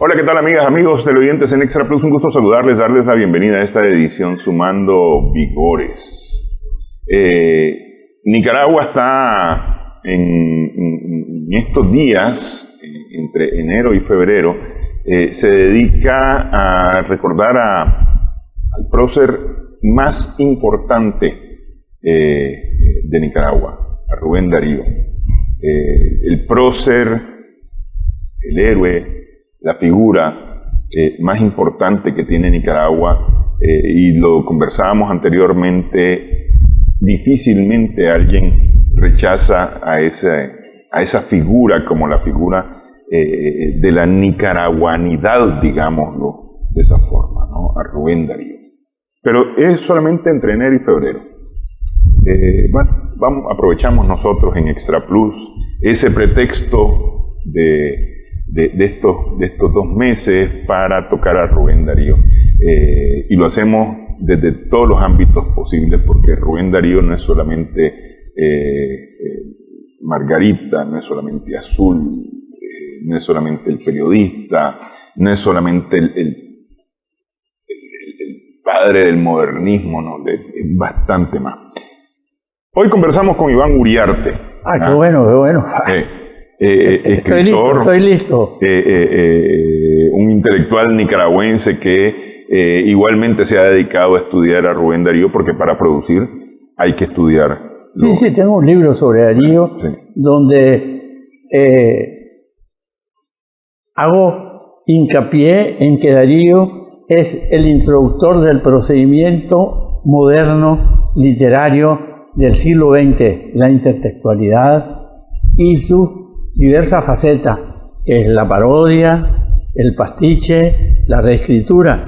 Hola, ¿qué tal amigas, amigos televidentes en Extra Plus? Un gusto saludarles, darles la bienvenida a esta edición Sumando Vigores. Nicaragua está en estos días, entre enero y febrero, se dedica a recordar al prócer más importante de Nicaragua, a Rubén Darío. El prócer, el héroe, la figura más importante que tiene Nicaragua, y lo conversábamos anteriormente, difícilmente alguien rechaza a esa figura como la figura de la nicaraguanidad, digámoslo de esa forma, ¿no? A Rubén Darío. Pero es solamente entre enero y febrero. Aprovechamos nosotros en Extra Plus ese pretexto de estos 2 meses para tocar a Rubén Darío, y lo hacemos desde todos los ámbitos posibles, porque Rubén Darío no es solamente Margarita, no es solamente Azul, no es solamente el periodista, no es solamente el padre del modernismo, no, es bastante más. Hoy conversamos con Iván Uriarte. Qué bueno, qué bueno. Escritor, estoy listo. Un intelectual nicaragüense que igualmente se ha dedicado a estudiar a Rubén Darío, porque para producir hay que estudiar. Sí, tengo un libro sobre Darío, sí, donde hago hincapié en que Darío es el introductor del procedimiento moderno literario del siglo XX, la intertextualidad y sus diversas facetas, que es la parodia, el pastiche, la reescritura.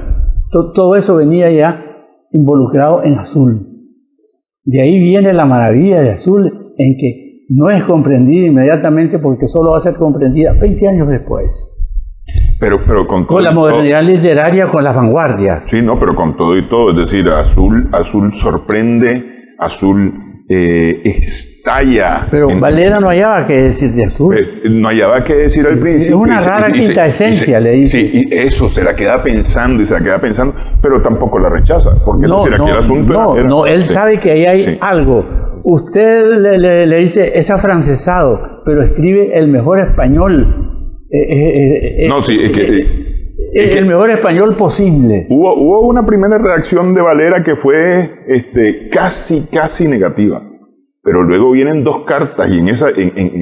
Todo eso venía ya involucrado en Azul. De ahí viene la maravilla de Azul, en que no es comprendida inmediatamente, porque solo va a ser comprendida 20 años después. Pero con la modernidad literaria, con las vanguardias. Sí, no, pero con todo y todo, es decir, Azul sorprende, Azul estalla. Pero Valera no hallaba qué decir de Azul. No hallaba qué decir al principio. Es una rara quinta esencia, le dice. Sí, y eso se la queda pensando, pero tampoco la rechaza, porque el asunto él sabe que ahí hay algo. Usted le dice, es afrancesado, pero escribe el mejor español. El mejor español posible. Hubo una primera reacción de Valera que fue casi negativa, pero luego vienen 2 cartas, y en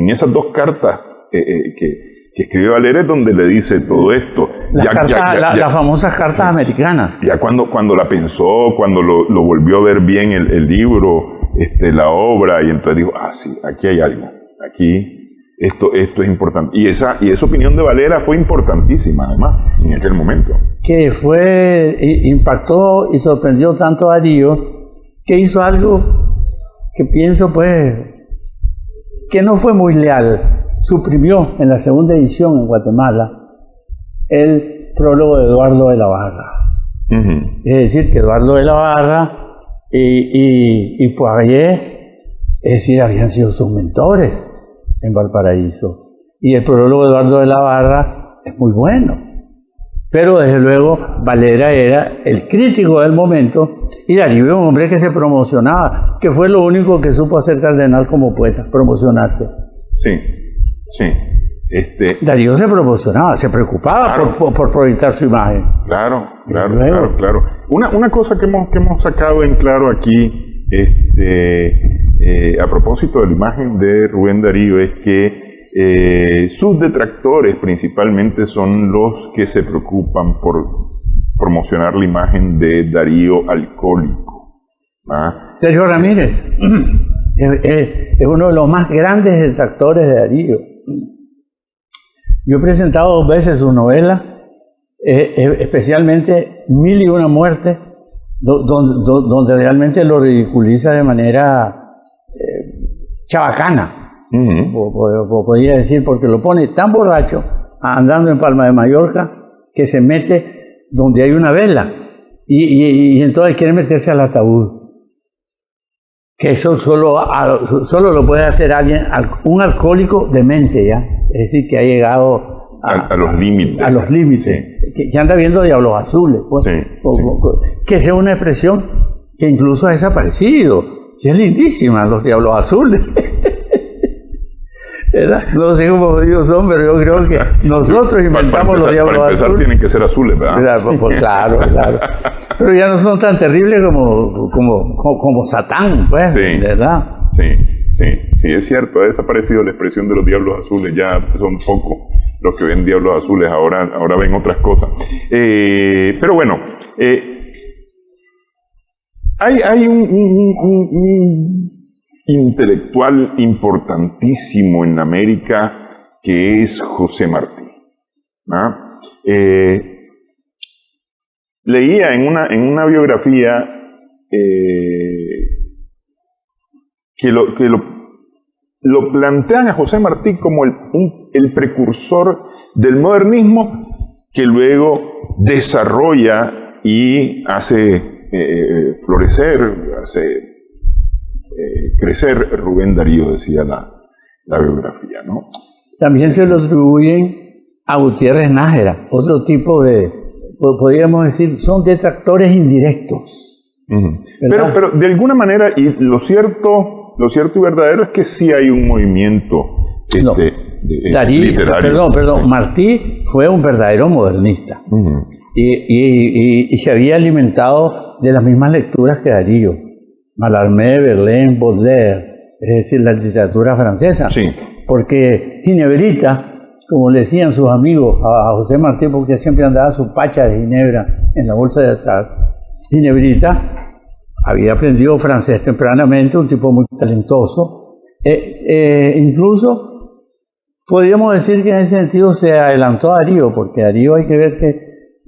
esas 2 cartas que escribe Valera es donde le dice todo esto. Las famosas cartas americanas. Ya cuando la pensó, cuando lo volvió a ver bien el libro, la obra, y entonces dijo, sí, aquí hay algo, aquí esto es importante. Y esa opinión de Valera fue importantísima, además, en aquel momento. Que impactó y sorprendió tanto a Darío, que hizo algo que pienso, que no fue muy leal. Suprimió en la segunda edición en Guatemala el prólogo de Eduardo de la Barra. Uh-huh. Es decir, que Eduardo de la Barra y Poirier, habían sido sus mentores en Valparaíso. Y el prólogo de Eduardo de la Barra es muy bueno. Pero desde luego Valera era el crítico del momento, y Darío era un hombre que se promocionaba, que fue lo único que supo hacer Cardenal como poeta, promocionarse. Sí. Darío se promocionaba, se preocupaba, claro, por proyectar su imagen. Claro. Una cosa que hemos sacado en claro aquí, a propósito de la imagen de Rubén Darío, es que sus detractores principalmente son los que se preocupan por promocionar la imagen de Darío alcohólico. Sergio Ramírez es uno de los más grandes detractores de Darío. Yo he presentado 2 veces su novela, especialmente 1001 muertes, donde realmente lo ridiculiza de manera chabacana. Uh-huh. Podría decir, porque lo pone tan borracho, andando en Palma de Mallorca, que se mete donde hay una vela, y entonces quiere meterse al ataúd. que eso solo lo puede hacer alguien, un alcohólico demente, ¿ya? Es decir, que ha llegado a los límites. A los límites, sí. que anda viendo diablos azules, pues, sí. Que es una expresión que incluso ha desaparecido, que es lindísima, los diablos azules. ¿Verdad? No sé cómo ellos son, pero yo creo que nosotros inventamos los diablos azules. Para empezar tienen que ser azules, ¿verdad? Pues, claro. Pero ya no son tan terribles como Satán, pues, sí, ¿verdad? Sí, es cierto, ha desaparecido la expresión de los diablos azules, ya son pocos los que ven diablos azules, ahora ven otras cosas. Pero bueno, hay un intelectual importantísimo en América que es José Martí. ¿Ah? Leía en una biografía que lo plantean a José Martí como el precursor del modernismo, que luego desarrolla y hace florecer, hace crecer Rubén Darío, decía la biografía, ¿no? También se lo atribuyen a Gutiérrez Nájera, otro tipo de, podríamos decir, son detractores indirectos. Uh-huh. Pero de alguna manera, y lo cierto y verdadero es que sí hay un movimiento literario. Perdón, Martí fue un verdadero modernista. Uh-huh. y se había alimentado de las mismas lecturas que Darío. Mallarmé, Verlaine, Baudelaire, es decir, la literatura francesa. Sí. Porque Ginebrita, como le decían sus amigos a José Martí, porque siempre andaba su pacha de ginebra en la bolsa de atrás, Ginebrita había aprendido francés tempranamente, un tipo muy talentoso. Incluso podríamos decir que en ese sentido se adelantó a Darío, porque Darío hay que ver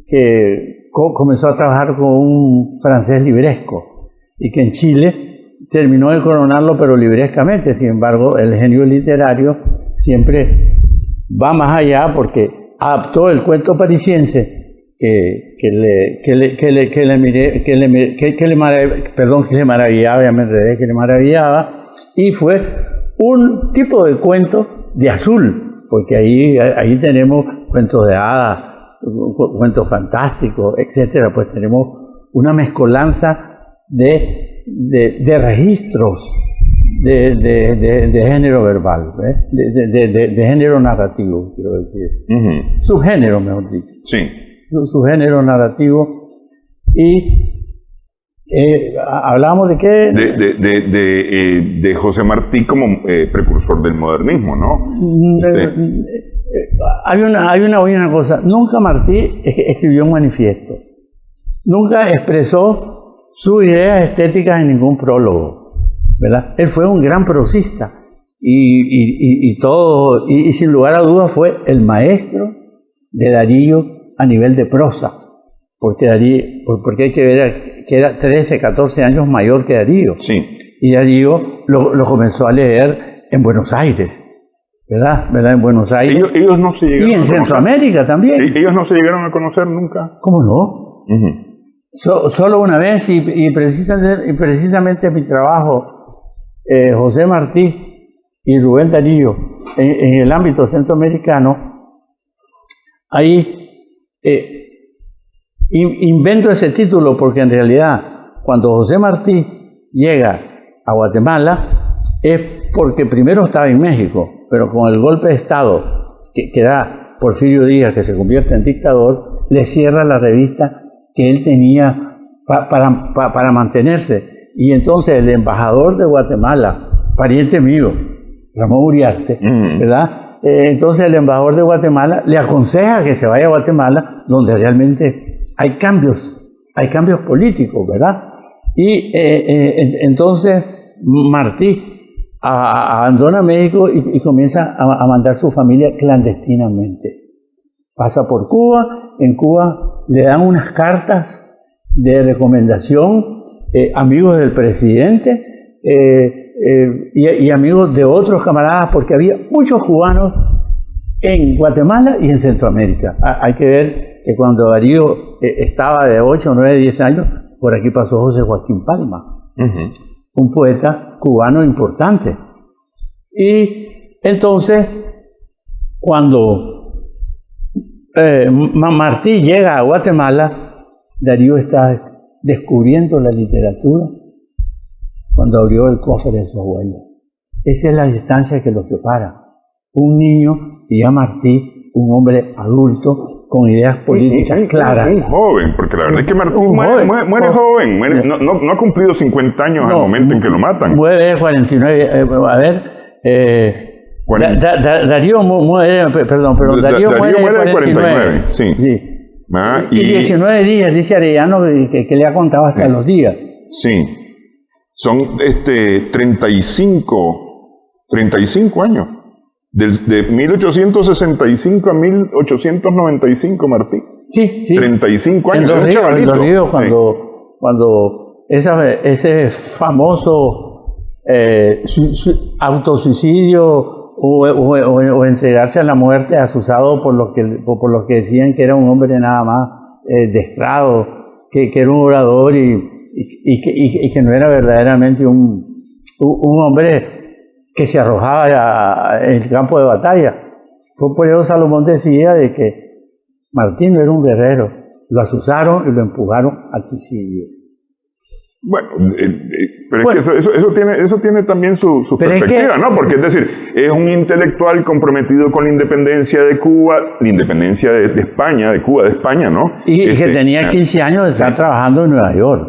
que comenzó a trabajar con un francés libresco, y que en Chile terminó de coronarlo, pero librescamente. Sin embargo, el genio literario siempre va más allá, porque adaptó el cuento parisiense que le maravillaba, y fue un tipo de cuento de azul, porque ahí tenemos cuentos de hadas, cuentos fantásticos, etcétera. Pues tenemos una mezcolanza de registros de género verbal, de género narrativo, quiero decir. Uh-huh. Subgénero, mejor dicho. Sí. Subgénero narrativo. Y hablamos de qué? De José Martí como precursor del modernismo, ¿no? Hay una cosa. Nunca Martí escribió un manifiesto. Nunca expresó sus ideas estéticas en ningún prólogo, ¿verdad? Él fue un gran prosista y sin lugar a dudas fue el maestro de Darío a nivel de prosa, porque hay que ver que era 13, 14 años mayor que Darío. Sí. Y Darío lo comenzó a leer en Buenos Aires, ¿verdad? En Buenos Aires. Ellos no se llegaron y en Centroamérica también. Ellos no se llegaron a conocer nunca. ¿Cómo no? Uh-huh. Solo una vez, y precisamente mi trabajo, José Martí y Rubén Darío, en el ámbito centroamericano, ahí invento ese título porque en realidad cuando José Martí llega a Guatemala es porque primero estaba en México, pero con el golpe de Estado que da Porfirio Díaz, que se convierte en dictador, le cierra la revista que él tenía para mantenerse. Y entonces el embajador de Guatemala, pariente mío, Ramón Uriarte, ¿verdad? Entonces el embajador de Guatemala le aconseja que se vaya a Guatemala, donde realmente hay cambios políticos, ¿verdad? Y entonces Martí abandona México y comienza a mandar su familia clandestinamente. Pasa por Cuba, en Cuba le dan unas cartas de recomendación, amigos del presidente y amigos de otros camaradas, porque había muchos cubanos en Guatemala y en Centroamérica. Hay que ver que cuando Darío estaba de 8, 9, 10 años, por aquí pasó José Joaquín Palma. Uh-huh. un poeta cubano importante. Y entonces, cuando Martí llega a Guatemala, Darío está descubriendo la literatura cuando abrió el cofre de su abuelo. Esa es la distancia que los separa. Un niño, y ya Martí, un hombre adulto con ideas políticas claras. Un joven, porque la verdad es que Martí muere joven, no ha cumplido 50 años al momento en que lo matan. Muere 49, Darío muere, Darío muere de 49, sí. Y 19 días, dice Arellano, que le ha contado hasta los días. Sí, son 35 años. De 1865 a 1895, Martí. Sí. 35 años. En Los Ríos, cuando ese famoso autosuicidio o entregarse a la muerte asusado por lo que decían que era un hombre nada más destrado, que era un orador y que no era verdaderamente un hombre que se arrojaba en el campo de batalla. Fue por eso Salomón decía de que Martín no era un guerrero, lo asusaron y lo empujaron al suicidio. Bueno, pero es que eso tiene también su perspectiva, ¿no? Porque es decir, es un intelectual comprometido con la independencia de Cuba, la independencia de España, de Cuba, de España, ¿no? Y que tenía 15 años de estar trabajando en Nueva York.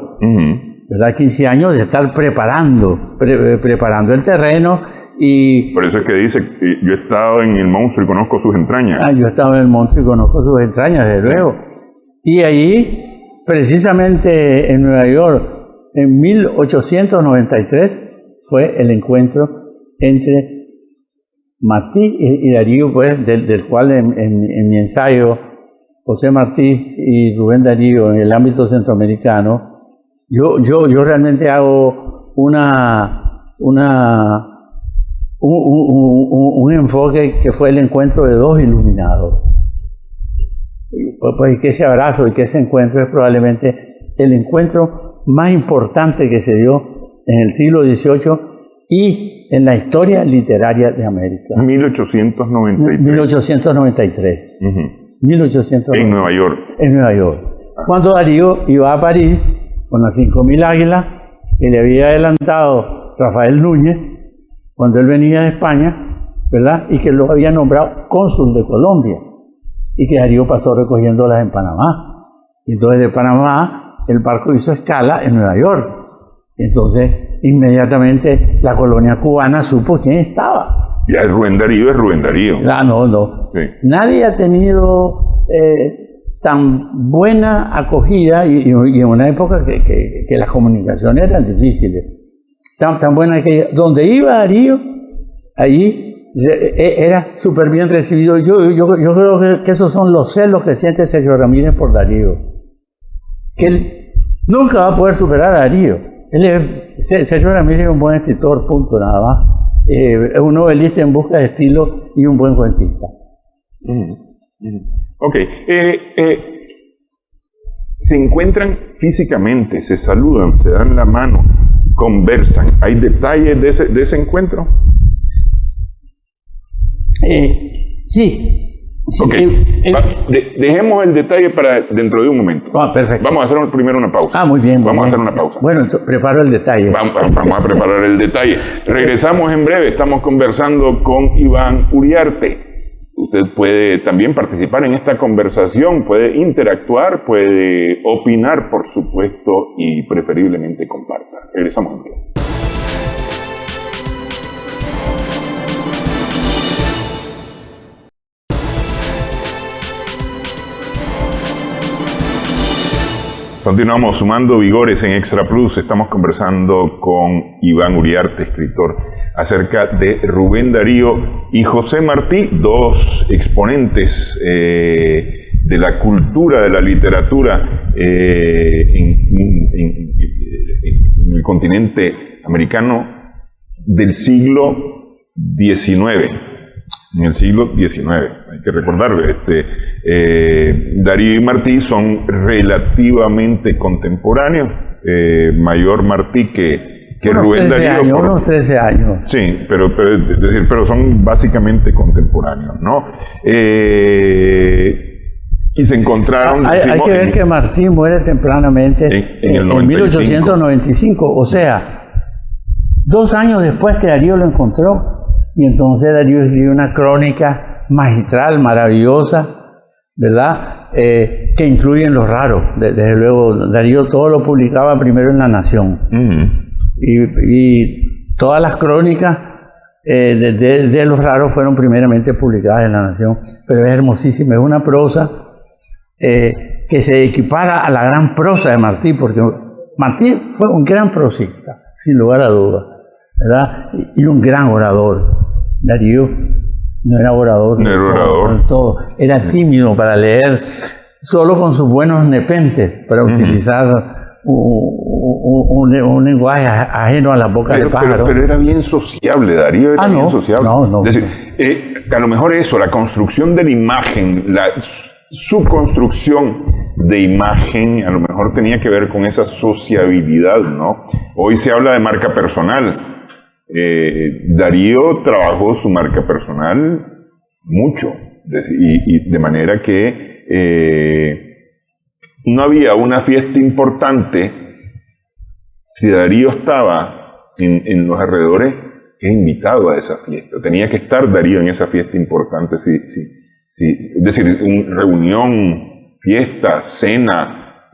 ¿Verdad? 15 años de estar preparando el terreno y... Por eso es que dice, yo he estado en el monstruo y conozco sus entrañas. Yo he estado en el monstruo y conozco sus entrañas, desde luego. Y ahí, precisamente en Nueva York, en 1893, fue el encuentro entre Martí y Darío, pues, del cual en mi ensayo, José Martí y Rubén Darío en el ámbito centroamericano, yo realmente hago un enfoque que fue el encuentro de dos iluminados. Pues que ese abrazo y que ese encuentro es probablemente el encuentro más importante que se dio en el siglo XVIII y en la historia literaria de América. 1893. 1893. En Nueva York. En Nueva York. Cuando Darío iba a París con las 5.000 águilas que le había adelantado Rafael Núñez cuando él venía de España, ¿verdad? Y que lo había nombrado cónsul de Colombia y que Darío pasó recogiéndolas en Panamá. Y entonces de Panamá el barco hizo escala en Nueva York. Entonces inmediatamente la colonia cubana supo quién estaba. Ya Rubén Darío es Rubén Darío. No. Sí. Nadie ha tenido tan buena acogida y en una época que las comunicaciones eran difíciles, tan buena que donde iba Darío, allí era súper bien recibido. Yo creo que esos son los celos que siente Sergio Ramírez por Darío, que él nunca va a poder superar a Darío. Sergio Ramírez es un buen escritor, punto, nada más. Es un novelista en busca de estilo y un buen cuentista. Ok, se encuentran físicamente, se saludan, se dan la mano, conversan. ¿Hay detalles de ese encuentro? Sí. Okay. Dejemos el detalle para dentro de un momento. Perfecto. Vamos a hacer primero una pausa. Muy bien. Vamos a hacer una pausa. Bueno, preparo el detalle. Vamos a preparar el detalle. Regresamos en breve. Estamos conversando con Iván Uriarte. Usted puede también participar en esta conversación, puede interactuar, puede opinar, por supuesto, y preferiblemente comparta. Regresamos en breve. Continuamos sumando vigores en Extra Plus. Estamos conversando con Iván Uriarte, escritor, acerca de Rubén Darío y José Martí, dos exponentes de la cultura, de la literatura en el continente americano del siglo XIX. En el siglo XIX, hay que recordar, Darío y Martí son relativamente contemporáneos, mayor Martí que que Rubén Darío... Unos 13 años. Sí, pero son básicamente contemporáneos, ¿no? Y se encontraron... Hay que ver que Martí muere tempranamente en 1895, o sea, 2 años después que Darío lo encontró, y entonces Darío escribió una crónica magistral, maravillosa, ¿verdad? Que incluyen los raros. Desde luego, Darío todo lo publicaba primero en La Nación. Y todas las crónicas de los raros fueron primeramente publicadas en La Nación. Pero es hermosísima, es una prosa que se equipara a la gran prosa de Martí, porque Martí fue un gran prosista, sin lugar a dudas, ¿verdad? Y un gran orador. Darío no era orador. No era orador. Todo. Era tímido para leer, solo con sus buenos nepentes, para utilizar un lenguaje ajeno a la boca de pájaro. Pero era bien sociable, Darío era bien sociable. No. Es decir, a lo mejor eso, la construcción de la imagen, su construcción de imagen, a lo mejor tenía que ver con esa sociabilidad, ¿no? Hoy se habla de marca personal. Darío trabajó su marca personal mucho, y de manera que no había una fiesta importante. Si Darío estaba en los alrededores, era invitado a esa fiesta. Tenía que estar Darío en esa fiesta importante. Es decir, reunión, fiesta, cena,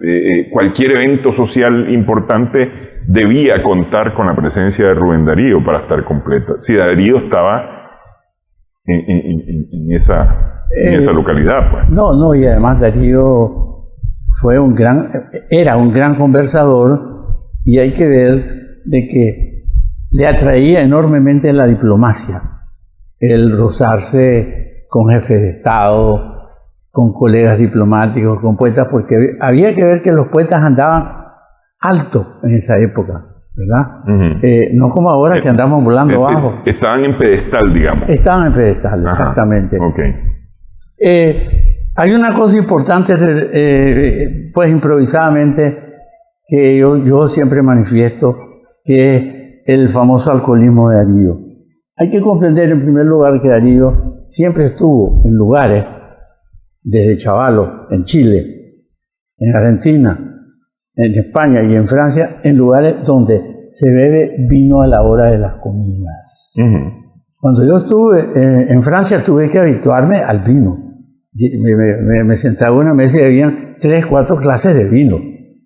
cualquier evento social importante debía contar con la presencia de Rubén Darío para estar completa. Si Darío estaba en esa localidad, pues. No, y además Darío era un gran conversador, y hay que ver de que le atraía enormemente la diplomacia, el rozarse con jefes de Estado, con colegas diplomáticos, con poetas, porque había que ver que los poetas andaban alto en esa época, ¿verdad? No como ahora que andamos volando bajo. Estaban en pedestal, digamos. Estaban en pedestal, exactamente. Okay. Hay una cosa importante, pues improvisadamente, que yo siempre manifiesto, que es el famoso alcoholismo de Darío. Hay que comprender en primer lugar que Darío siempre estuvo en lugares, desde chavalo, en Chile, en Argentina, en España y en Francia, en lugares donde se bebe vino a la hora de las comidas. Cuando yo estuve en Francia, tuve que habituarme al vino. Me sentaba en una mesa y había 3, 4 clases de vino.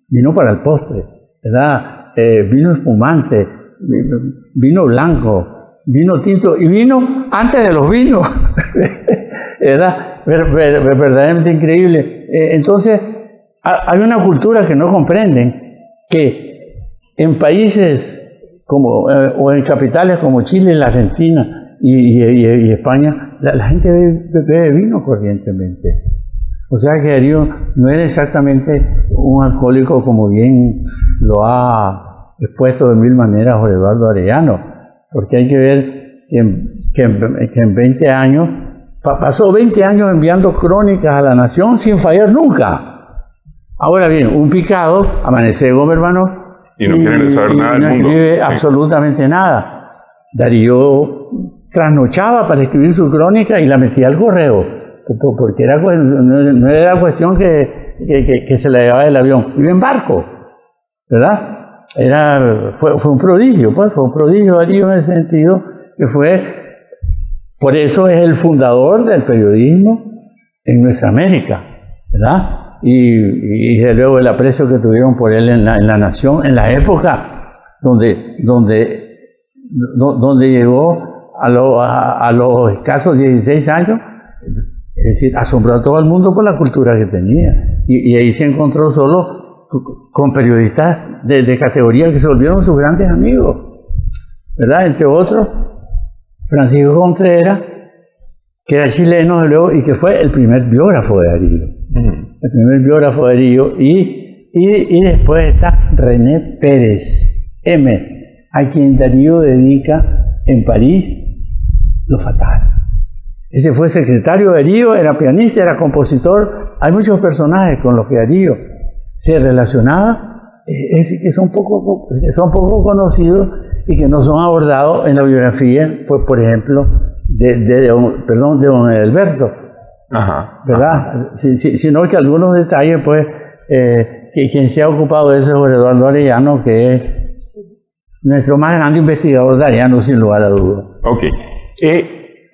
Vino para el postre, ¿verdad? Vino espumante, vino blanco, vino tinto y vino antes de los vinos. Era verdaderamente increíble. Entonces, hay una cultura que no comprenden, que en países como, o en capitales como Chile, la Argentina y España, la gente bebe vino corrientemente. O sea que Darío no era exactamente un alcohólico, como bien lo ha expuesto de mil maneras Jorge Eduardo Arellano, porque hay que ver que en 20 años, pasó 20 años enviando crónicas a La Nación sin fallar nunca. Ahora bien, un picado amanece de Gómez y no quiere saber nada del mundo. No escribe absolutamente nada. Darío trasnochaba para escribir su crónica y la metía al correo, porque no era cuestión que se la llevaba del avión, iba en barco, ¿verdad? Fue un prodigio, pues, fue un prodigio Darío en ese sentido, que por eso es el fundador del periodismo en nuestra América, ¿verdad? Y desde luego el aprecio que tuvieron por él en la Nación, en la época donde llegó a los escasos 16 años, es decir, asombró a todo el mundo por la cultura que tenía. Y ahí se encontró solo con periodistas de categoría que se volvieron sus grandes amigos, ¿verdad? Entre otros, Francisco Contreras, que era chileno, de luego, y que fue el primer biógrafo de Darío. El primer biógrafo de Darío. Y después está René Pérez, a quien Darío dedica en París Lo Fatal. Ese fue secretario de Darío, era pianista, era compositor. Hay muchos personajes con los que Darío se relacionaba es decir, que son poco conocidos y que no son abordados en la biografía, pues, por ejemplo, de don Edelberto, ¿verdad? Sino que algunos detalles, pues, que quien se ha ocupado de eso es Eduardo Arellano, que es nuestro más grande investigador de Arellano, sin lugar a dudas. Ok.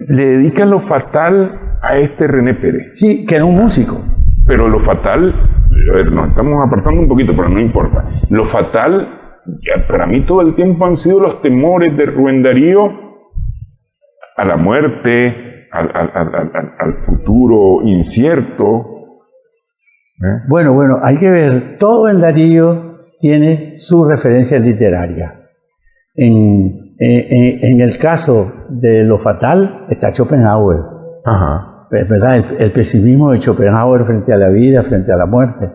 Le dedican Lo Fatal a este René Pérez. Sí, que era un músico. Pero Lo Fatal, a ver, nos estamos apartando un poquito, pero no importa. Lo Fatal, para mí todo el tiempo han sido los temores de Rubén Darío a la muerte, al futuro incierto. Bueno, hay que ver, todo en Darío tiene su referencia literaria. En el caso de Lo Fatal está Schopenhauer. ¿Verdad? El pesimismo de Schopenhauer frente a la vida, frente a la muerte.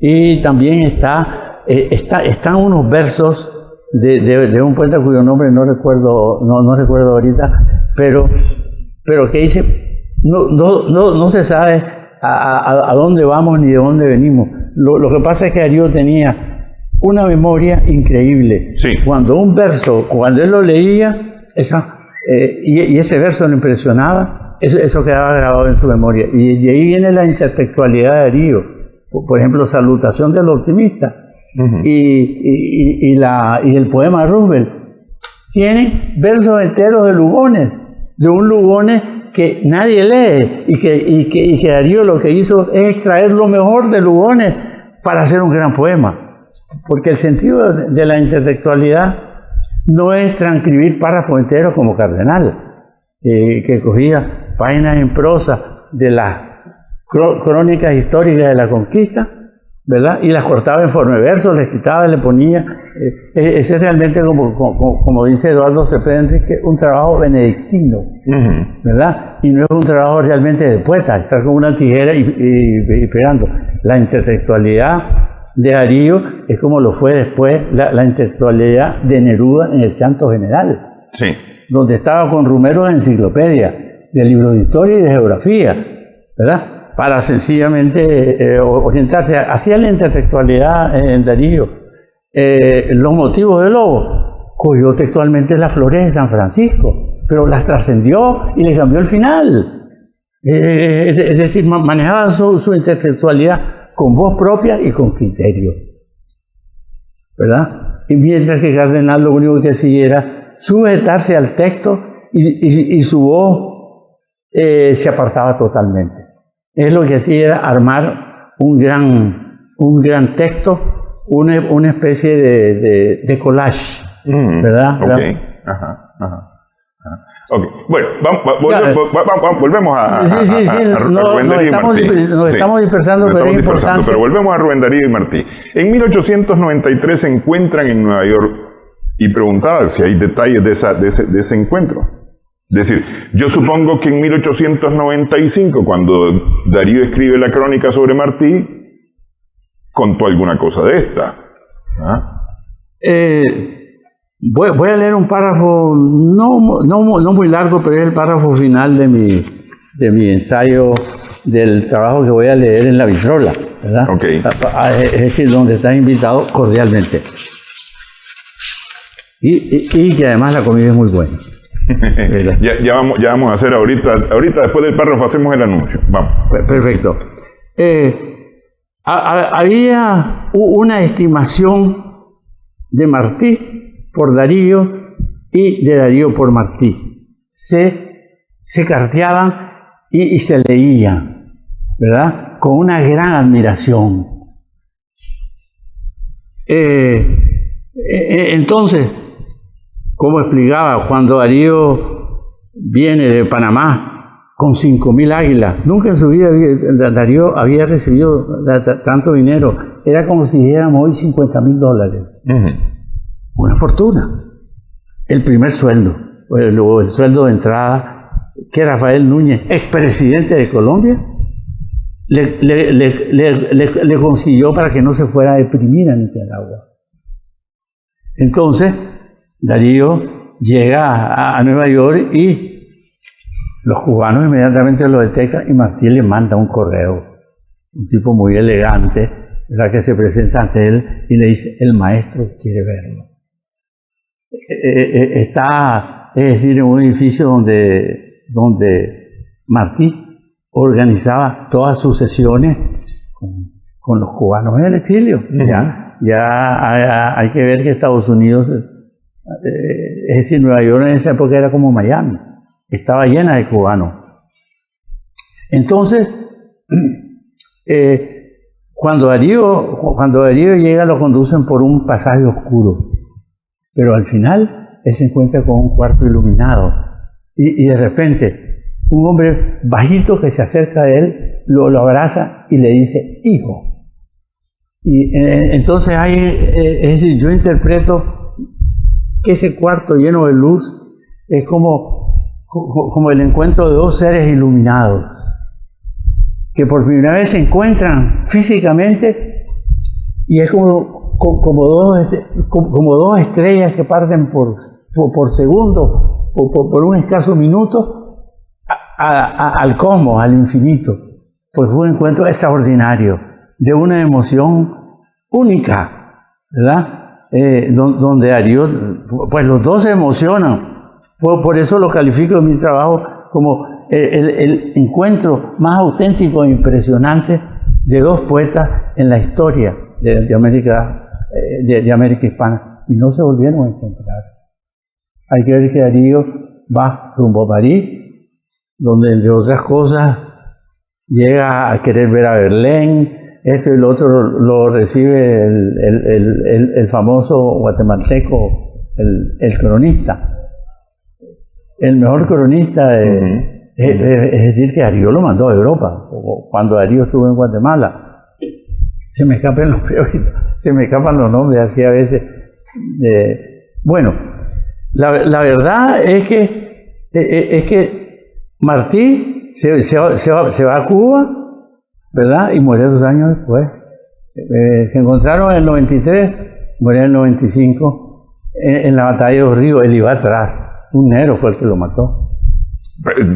Y también están unos versos de un poeta cuyo nombre no recuerdo ahorita, pero que dice, no se sabe a dónde vamos ni de dónde venimos. Lo que pasa es que Darío tenía una memoria increíble. Sí. Cuando él lo leía, y ese verso lo impresionaba, eso quedaba grabado en su memoria. Y de ahí viene la intertextualidad de Darío. Por ejemplo, Salutación del Optimista. Y el poema de Roosevelt. Tienen versos enteros de Lugones. De un Lugones que nadie lee. Y que Darío lo que hizo es extraer lo mejor de Lugones para hacer un gran poema. Porque el sentido de la intertextualidad no es transcribir párrafos enteros como Cardenal, que cogía páginas en prosa de las crónicas históricas de la conquista, ¿verdad? Y las cortaba en forma de versos, les quitaba, le ponía. Ese es realmente, como dice Eduardo Cepeda Enrique, un trabajo benedictino, ¿verdad? Y no es un trabajo realmente de poeta, estar con una tijera y pegando. La intertextualidad de Darío es como lo fue después la intelectualidad de Neruda en el Canto General, sí, donde estaba con Rumero en enciclopedia, de libros de historia y de geografía, ¿verdad? Para sencillamente orientarse. Hacía la intelectualidad en Darío. Los motivos del lobo cogió textualmente las flores de San Francisco, pero las trascendió y le cambió el final. Es decir, manejaba su intelectualidad con voz propia y con criterio, ¿verdad? Y mientras que Cardenal lo único que hacía era sujetarse al texto y su voz se apartaba totalmente. Es lo que hacía era armar un gran texto, una especie de collage, ¿verdad? Okay. Okay. Bueno, volvemos a Rubén Darío y Martí. Nos estamos dispersando, pero es importante. Pero volvemos a Rubén Darío y Martí. En 1893 se encuentran en Nueva York y preguntaban si hay detalles de ese encuentro. Es decir, yo supongo que en 1895, cuando Darío escribe la crónica sobre Martí, contó alguna cosa de esta. Voy a leer un párrafo no muy largo, pero es el párrafo final de mi ensayo, del trabajo que voy a leer en la Vitrola, ¿verdad? Okay. Es decir, donde está invitado cordialmente. Y que además la comida es muy buena. ya vamos a hacer ahorita después del párrafo hacemos el anuncio. Vamos. Perfecto. Había una estimación de Martí por Darío y de Darío por Martí. Se carteaban y se leían, ¿verdad? Con una gran admiración. Entonces, como explicaba, cuando Darío viene de Panamá con 5.000 águilas, nunca en su vida Darío había recibido tanto dinero. Era como si dijéramos hoy $50,000. Una fortuna. El primer sueldo, el sueldo de entrada, que Rafael Núñez, expresidente de Colombia, le consiguió para que no se fuera a deprimir a Nicaragua. Entonces, Darío llega a Nueva York y los cubanos inmediatamente lo detectan y Martí le manda un correo, un tipo muy elegante, la que se presenta ante él y le dice, el maestro quiere verlo. Está, es decir, en un edificio donde Martí organizaba todas sus sesiones con los cubanos en el exilio. Ya hay que ver que Estados Unidos, es decir, Nueva York en esa época era como Miami, estaba llena de cubanos. Entonces, cuando Darío llega, lo conducen por un pasaje oscuro, pero al final él se encuentra con un cuarto iluminado y de repente un hombre bajito que se acerca a él lo abraza y le dice, hijo. Y entonces es decir, yo interpreto que ese cuarto lleno de luz es como el encuentro de dos seres iluminados que por primera vez se encuentran físicamente, y es como dos estrellas que parten por segundo, por un escaso minuto, al cosmos, al infinito. Pues fue un encuentro extraordinario, de una emoción única, ¿verdad? Donde Darío, pues los dos se emocionan. Por eso lo califico en mi trabajo como el encuentro más auténtico e impresionante de dos poetas en la historia de América hispana, y no se volvieron a encontrar. Hay que ver que Darío va rumbo a París, donde entre otras cosas llega a querer ver a Verlaine. Esto y lo otro lo recibe el famoso guatemalteco, el cronista, el mejor cronista es decir, que Darío lo mandó a Europa, cuando Darío estuvo en Guatemala. Se me escapan los nombres así a veces. Bueno, la verdad es que Martí se va a Cuba, ¿verdad? Y muere 2 años después. Se encontraron en el 93, murió en el 95 en la batalla de Los Ríos. Él iba atrás, un negro fue el que lo mató.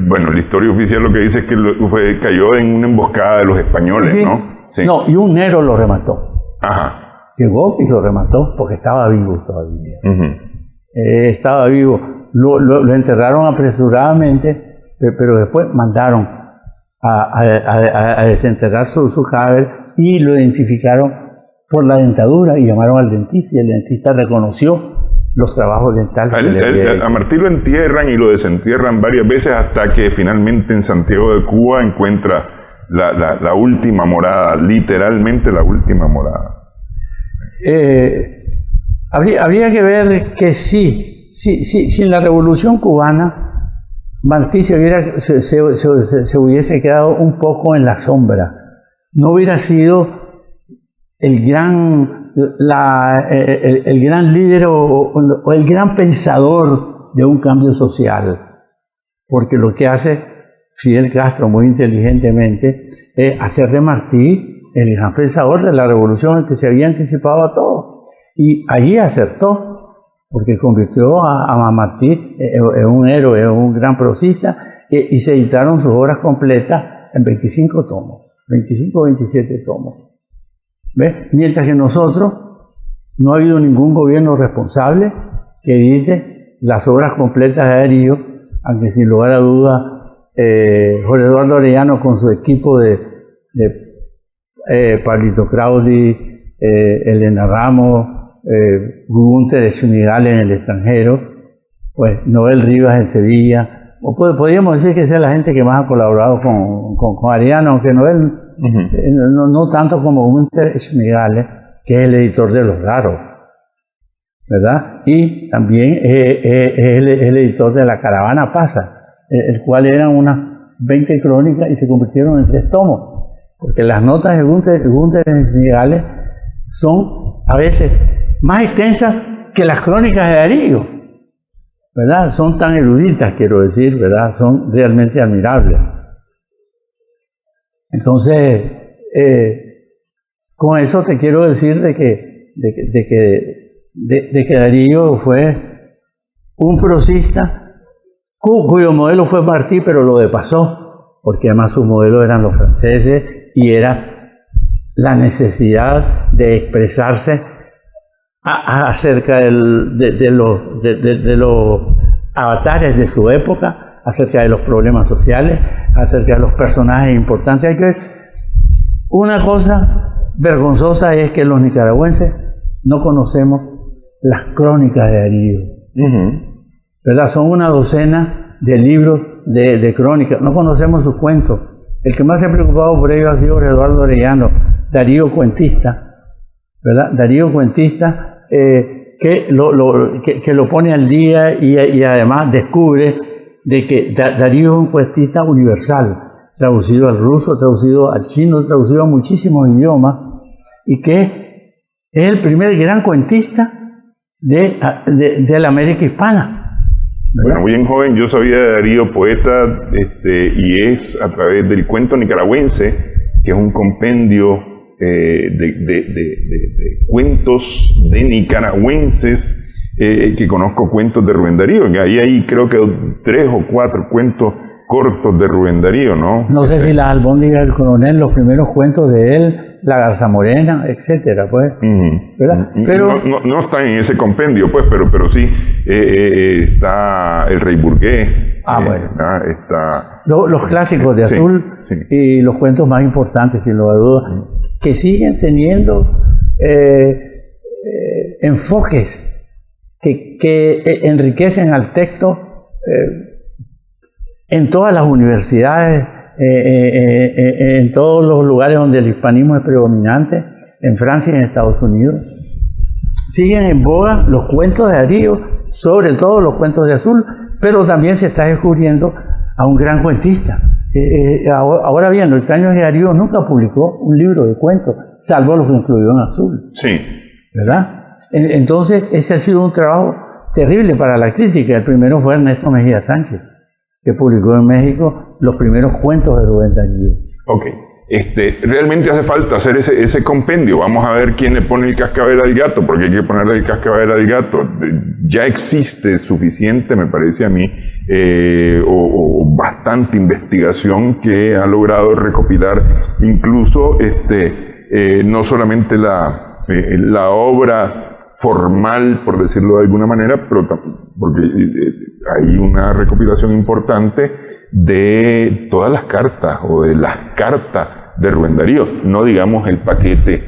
Bueno, la historia oficial lo que dice es que cayó en una emboscada de los españoles, ¿sí? ¿No? Sí. No, y un negro lo remató. Ajá. Llegó y lo remató porque estaba vivo todavía. Estaba vivo. Lo enterraron apresuradamente, pero después mandaron a desenterrar su cadáver y lo identificaron por la dentadura y llamaron al dentista, y el dentista reconoció los trabajos dentales. A Martí lo entierran y lo desentierran varias veces hasta que finalmente en Santiago de Cuba encuentra la última morada, literalmente la última morada. Habría que ver que si en la Revolución Cubana Martí se hubiese quedado un poco en la sombra, no hubiera sido el gran líder o el gran pensador de un cambio social, porque lo que hace Fidel Castro muy inteligentemente es hacer de Martí el gran pensador de la revolución, el que se había anticipado a todo, y allí acertó, porque convirtió a Martí en un héroe, en un gran prosista, y se editaron sus obras completas en 25 tomos, 25 o 27 tomos. ¿Ves? Mientras que nosotros no ha habido ningún gobierno responsable que edite las obras completas de Darío, aunque sin lugar a duda Jorge Eduardo Arellano con su equipo de Pablito Crowley, Elena Ramos, Gugunte de Zunigal en el extranjero, pues Noel Rivas en Sevilla, o podríamos decir que sea la gente que más ha colaborado con Arellano, aunque Noel no tanto como Gugunte de Zunigal, que es el editor de Los Raros, ¿verdad? Y también es el editor de La Caravana Pasa, el cual eran unas 20 crónicas y se convirtieron en 3 tomos, porque las notas de Gugunte de Zunigal son a veces más extensas que las crónicas de Darío, ¿verdad? Son tan eruditas, quiero decir, ¿verdad? Son realmente admirables. Entonces, con eso te quiero decir de que Darío fue un prosista cuyo modelo fue Martí, pero lo depasó, porque además sus modelos eran los franceses y era la necesidad de expresarse acerca de los avatares de su época, acerca de los problemas sociales, acerca de los personajes importantes. Hay que ver, una cosa vergonzosa es que los nicaragüenses no conocemos las crónicas de Darío. ¿Verdad? Son una docena de libros de crónicas, no conocemos sus cuentos. El que más se ha preocupado por ello ha sido Eduardo Arellano, Darío cuentista, ¿verdad? Darío cuentista, que lo pone al día y además descubre de que Darío es un cuentista universal, traducido al ruso, traducido al chino, traducido a muchísimos idiomas, y que es el primer gran cuentista de la América hispana. ¿Verdad? Bueno, bien joven, yo sabía de Darío, poeta, y es a través del cuento nicaragüense, que es un compendio de cuentos de nicaragüenses, que conozco cuentos de Rubén Darío, que ahí hay creo que 3 o 4 cuentos cortos de Rubén Darío, ¿no? No sé si las albóndigas del coronel, los primeros cuentos de él, la Garza Morena, etcétera, pues. ¿Verdad? Pero no está en ese compendio, pues, pero sí está el Rey Burgués. Bueno. Está los clásicos de Azul, sí. Y los cuentos más importantes, sin lugar a dudas, que siguen teniendo enfoques que enriquecen al texto en todas las universidades, en todos los lugares donde el hispanismo es predominante, en Francia y en Estados Unidos. Siguen en boga los cuentos de Darío, sobre todo los cuentos de Azul, pero también se está descubriendo a un gran cuentista. Ahora bien, los extraños de Darío nunca publicó un libro de cuentos, salvo los que incluyó en Azul. Sí. ¿Verdad? Entonces, ese ha sido un trabajo terrible para la crítica. El primero fue Ernesto Mejía Sánchez, que publicó en México los primeros cuentos de Rubén Darío. Ok. Realmente hace falta hacer ese compendio. Vamos a ver quién le pone el cascabel al gato, porque hay que ponerle el cascabel al gato. Ya existe suficiente, me parece a mí, o bastante investigación que ha logrado recopilar incluso no solamente la obra formal, por decirlo de alguna manera, pero porque hay una recopilación importante de todas las cartas o de las cartas de Rubén Darío, no digamos el paquete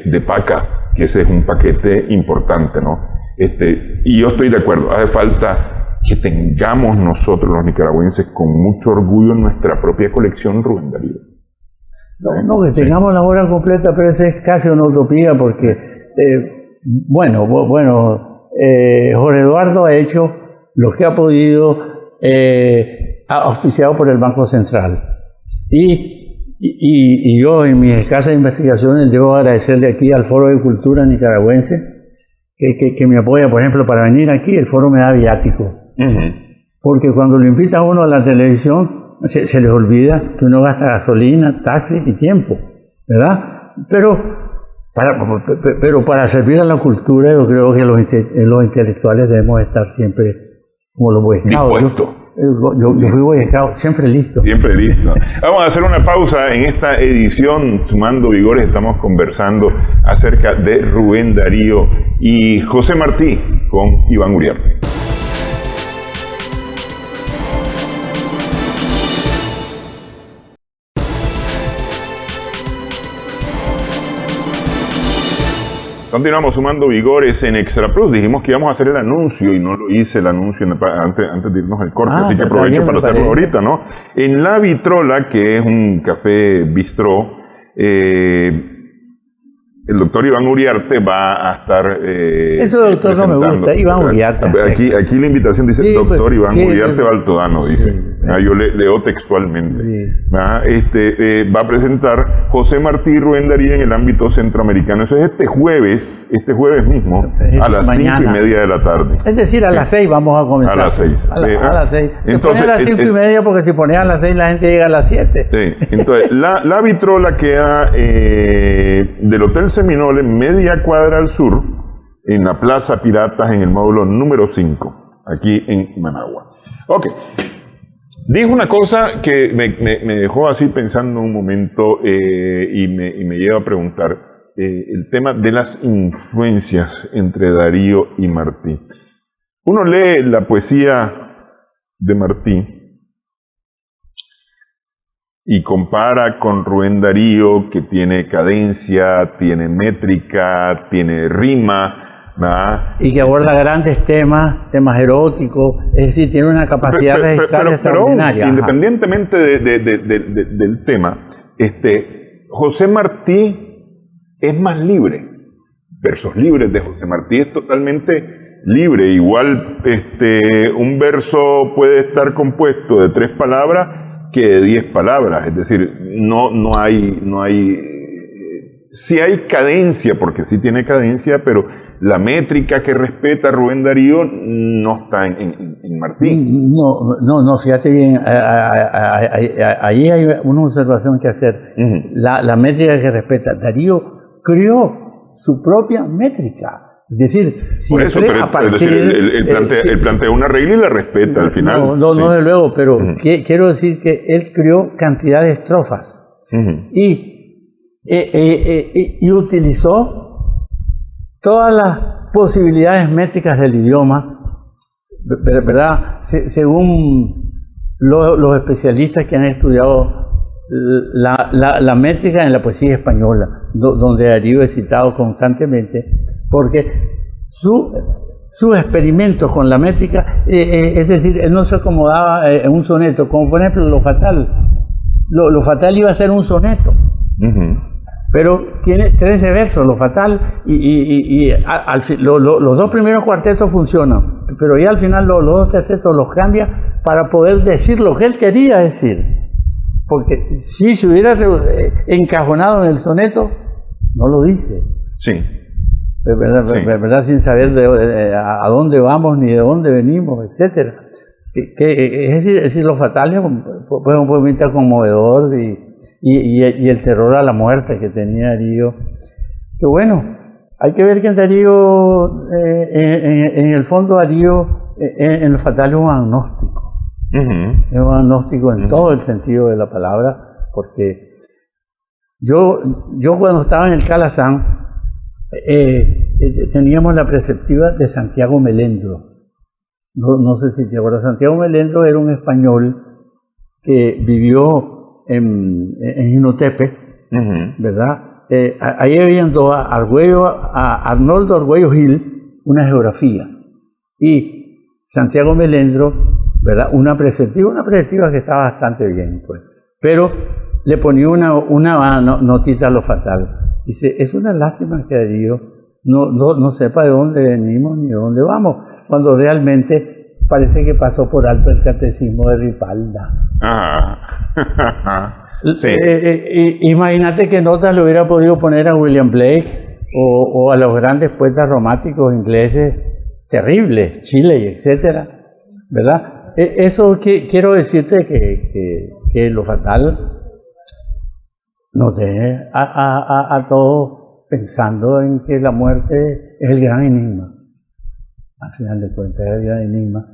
de Paca, que ese es un paquete importante, ¿no? Y yo estoy de acuerdo, hace falta que tengamos nosotros los nicaragüenses con mucho orgullo nuestra propia colección Rubén Darío. No, que tengamos la obra completa, pero eso es casi una utopía, porque Jorge Eduardo ha hecho lo que ha podido, auspiciado por el Banco Central. Y yo, en mis escasas investigaciones, debo agradecerle aquí al Foro de Cultura Nicaragüense, que me apoya, por ejemplo, para venir aquí. El foro me da viático. Porque cuando lo invita a uno a la televisión, se les olvida que uno gasta gasolina, taxi y tiempo, ¿verdad? Pero para servir a la cultura, yo creo que los intelectuales debemos estar siempre como los Boy Scouts. Yo fui Boy Scout, siempre listo. Siempre listo. Vamos a hacer una pausa en esta edición Sumando Vigores. Estamos conversando acerca de Rubén Darío y José Martí con Iván Uriarte. Continuamos sumando vigores en Extra Plus. Dijimos que íbamos a hacer el anuncio y no lo hice el anuncio antes de irnos al corte, así que aprovecho para hacerlo ahorita, ¿no? En La Vitrola, que es un café bistró, el doctor Iván Uriarte va a estar eso doctor no me gusta, Iván Uriarte. Aquí la invitación dice doctor Iván Uriarte Baltodano, dice. Yo leo textualmente. Va a presentar José Martí Rubén Darío en el ámbito centroamericano. Eso es este jueves mismo, a las 5:30 de la tarde. Es decir, a las 6 vamos a comenzar. A las 6. A las 6. Entonces, a las 5:30 porque si ponía a las 6 la gente llega a las 7. Sí. Entonces, la Vitrola queda del Hotel Seminole, media cuadra al sur, en la Plaza Piratas, en el módulo número 5, aquí en Managua. Ok. Dijo una cosa que me dejó así pensando un momento y me lleva a preguntar el tema de las influencias entre Darío y Martí. Uno lee la poesía de Martí y compara con Rubén Darío, que tiene cadencia, tiene métrica, tiene rima, ¿verdad? Y que aborda grandes temas eróticos, es decir, tiene una capacidad registrada extraordinaria. Independientemente del tema, José Martí es más libre. Versos libres de José Martí es totalmente libre. Igual un verso puede estar compuesto de 3 palabras que de 10 palabras, es decir, no hay sí hay cadencia, porque sí tiene cadencia, pero la métrica que respeta Rubén Darío no está en Martí. No, fíjate bien, ahí hay una observación que hacer. La métrica que respeta, Darío creó su propia métrica. Es decir, por eso, él plantea una regla y la respeta al final. No, desde luego, pero quiero decir que él creó cantidad de estrofas y utilizó todas las posibilidades métricas del idioma, ¿verdad? Según los especialistas que han estudiado la métrica en la poesía española, donde Darío es citado constantemente, porque sus experimentos con la métrica, es decir, él no se acomodaba en un soneto, como por ejemplo Lo Fatal. Lo Fatal iba a ser un soneto, pero tiene 13 versos, Lo Fatal, y los 2 primeros cuartetos funcionan, pero ya al final los 2 tercetos los cambia para poder decir lo que él quería decir, porque si se hubiera encajonado en el soneto, no lo dice. Sí. ¿Verdad? Sin saber a dónde vamos, ni de dónde venimos, etcétera. Es decir, Lo Fatal es un poemita conmovedor y el terror a la muerte que tenía Darío. Que bueno, hay que ver que Darío, en el fondo Darío, en Lo Fatal es un agnóstico. Es un agnóstico en todo el sentido de la palabra, porque yo cuando estaba en el Calazán, teníamos la preceptiva de Santiago Melendro. No sé si te acuerdas. Santiago Melendro era un español que vivió en Jinotepe, ¿verdad? Ahí habían a Arnoldo Argüello Gil, una geografía, y Santiago Melendro, ¿verdad? Una preceptiva que estaba bastante bien, pues, pero le ponía una notita a Lo Fatal. Dice, es una lástima que Darío no sepa de dónde venimos ni de dónde vamos, cuando realmente parece que pasó por alto el catecismo de Ripalda. Sí. Imagínate qué notas le hubiera podido poner a William Blake o a los grandes poetas románticos ingleses terribles, Shelley, etcétera, ¿verdad? Eso quiero decirte que Lo Fatal nos deja a todos pensando en que la muerte es el gran enigma. Al final de cuentas es el gran enigma.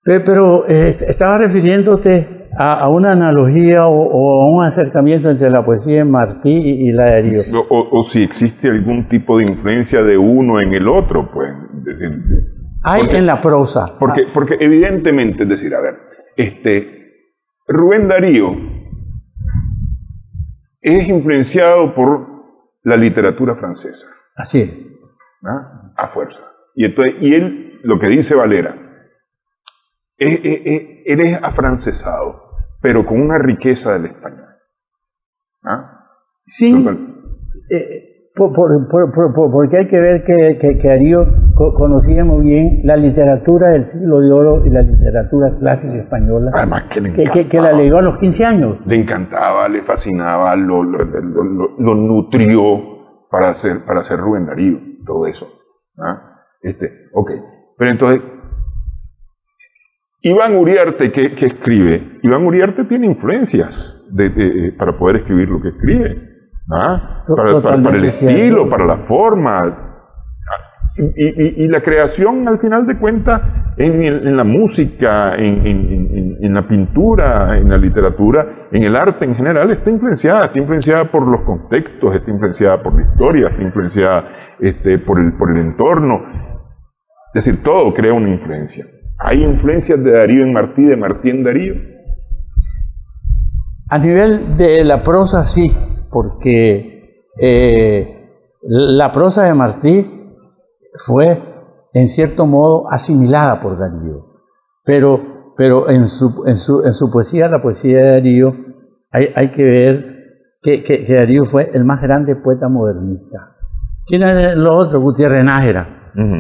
Pero estaba refiriéndote a una analogía o a un acercamiento entre la poesía de Martí y la de Darío. O si existe algún tipo de influencia de uno en el otro, pues. Hay en la prosa. Porque evidentemente, es decir, a ver, Rubén Darío es influenciado por la literatura francesa. Así es. ¿Ah? A fuerza. Y él, lo que dice Valera, él es afrancesado, pero con una riqueza del español. ¿Ah? Sí, porque hay que ver que Darío conocía muy bien la literatura del siglo de oro y la literatura clásica española. Además que la leyó a los 15 años. Le encantaba, le fascinaba, lo nutrió para hacer Rubén Darío, todo eso. ¿Ah? Ok, pero entonces Iván Uriarte, ¿qué escribe? Iván Uriarte tiene influencias para poder escribir lo que escribe. ¿Ah? Para el estilo, para la forma. Y la creación, al final de cuentas, en la música, en la pintura, en la literatura, en el arte en general, está influenciada por los contextos, está influenciada por la historia, está influenciada por el entorno. Es decir, todo crea una influencia. ¿Hay influencias de Darío en Martí, de Martí en Darío? A nivel de la prosa sí, porque la prosa de Martí fue en cierto modo asimilada por Darío, pero en su poesía, la poesía de Darío, hay que ver que Darío fue el más grande poeta modernista. ¿Quién es los otros? Gutiérrez Nájera.